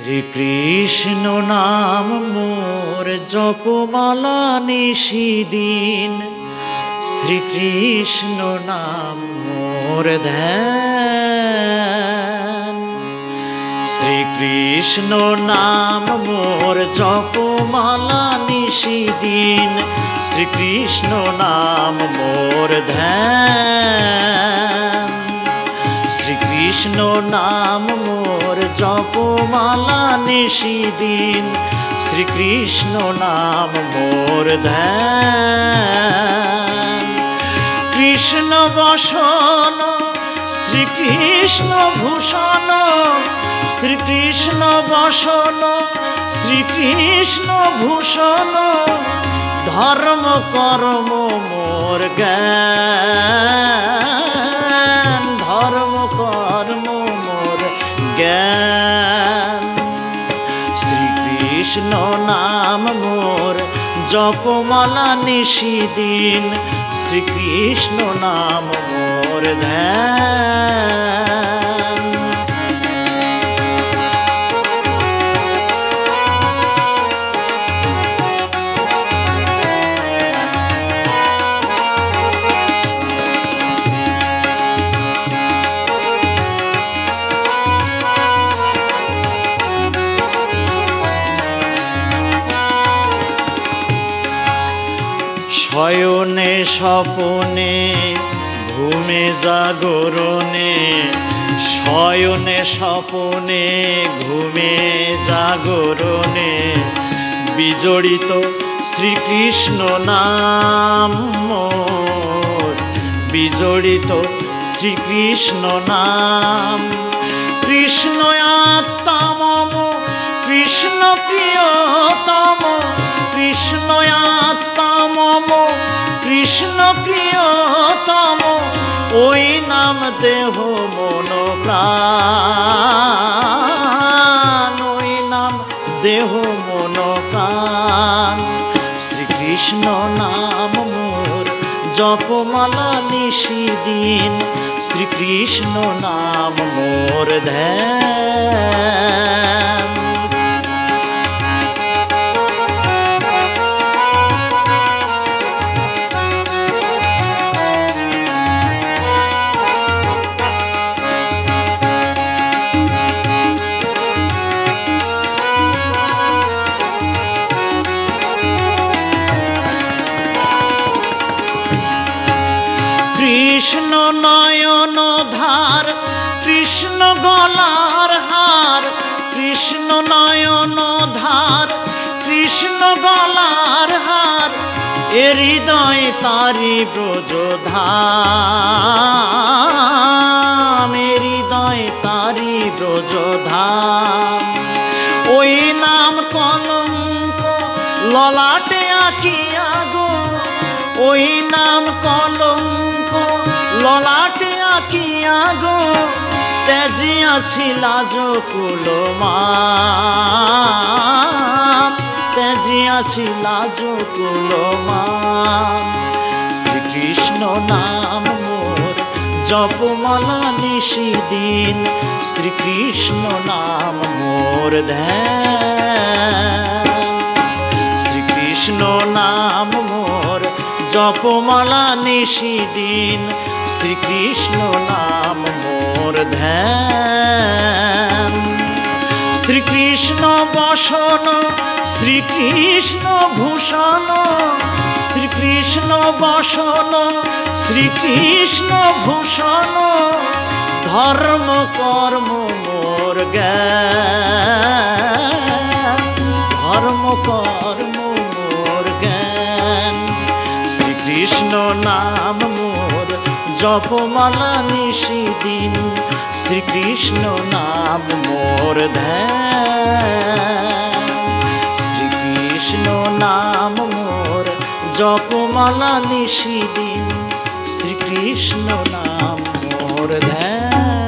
শ্রীকৃষ্ণ নাম মোর জপমালা নিশিদিন, শ্রীকৃষ্ণ নাম মোর ধ্যান। শ্রীকৃষ্ণ নাম মোর জপমালা নিশিদিন, শ্রীকৃষ্ণ নাম মোর ধ্যান। শ্রীকৃষ্ণ নাম মোর জপমালা নিশিদিন, শ্রীকৃষ্ণ নাম মোর ধ্যান। কৃষ্ণ বসন শ্রীকৃষ্ণ ভূষণ, শ্রীকৃষ্ণ বসন শ্রীকৃষ্ণ ভূষণ, ধর্ম কর্ম মোর জ্ঞান, ধর্ম কর্ম মোর জ্ঞান। শ্রীকৃষ্ণ নাম মোর জপমালা নিশিদিন, শ্রীকৃষ্ণ নাম মোর ধ্যান। শয়নে স্বপনে ঘুমে জাগরণে, শয়নে স্বপনে ঘুমে জাগরণে, বিজড়িত শ্রীকৃষ্ণ নাম মোর, বিজড়িত শ্রীকৃষ্ণ নাম। কৃষ্ণ আত্মা মম কৃষ্ণ প্রিয়তম, কৃষ্ণ আত্মা মম কৃষ্ণ প্রিয়তম, ওই নাম দেহ মন প্রাণ, ওই নাম দেহ মন প্রাণ। শ্রীকৃষ্ণ নাম মোর জপমালা নিশিদিন, শ্রীকৃষ্ণ নাম মোর ধ্যান। কৃষ্ণ নয়ন ধার কৃষ্ণ গলার হার, কৃষ্ণ নয়ন ধার কৃষ্ণ গলার হার, এ হৃদয় তারি ব্রজধাম, এ হৃদয় তারি ব্রজধাম। ওই নাম কলঙ্ক ললাটে আঁকিয়া গো, ওই নাম কলঙ্ক ললাটে আঁকিয়া গো, তেজিয়াছি লাজ কুলমান, তেজিয়াছি লাজ কুলমান। শ্রীকৃষ্ণ নাম মোর জপমালা নিশিদিন, শ্রীকৃষ্ণ নাম মোর ধ্যান। শ্রীকৃষ্ণ নাম মোর জপমালা নিশিদিন, শ্রীকৃষ্ণ নাম মোর ধ্যান। শ্রীকৃষ্ণ বসন শ্রীকৃষ্ণ ভূষণ, শ্রীকৃষ্ণ বসন শ্রীকৃষ্ণ ভূষণ, ধর্ম কর্ম মোর জ্ঞান, ধর্ম কর্ম মোর জ্ঞান। শ্রীকৃষ্ণ নাম মোর জপমালা নিশিদিন, শ্রীকৃষ্ণ নাম মোর ধ্যান। শ্রীকৃষ্ণ নাম মোর জপমালা নিশিদিন, শ্রীকৃষ্ণ নাম মোর ধ্যান।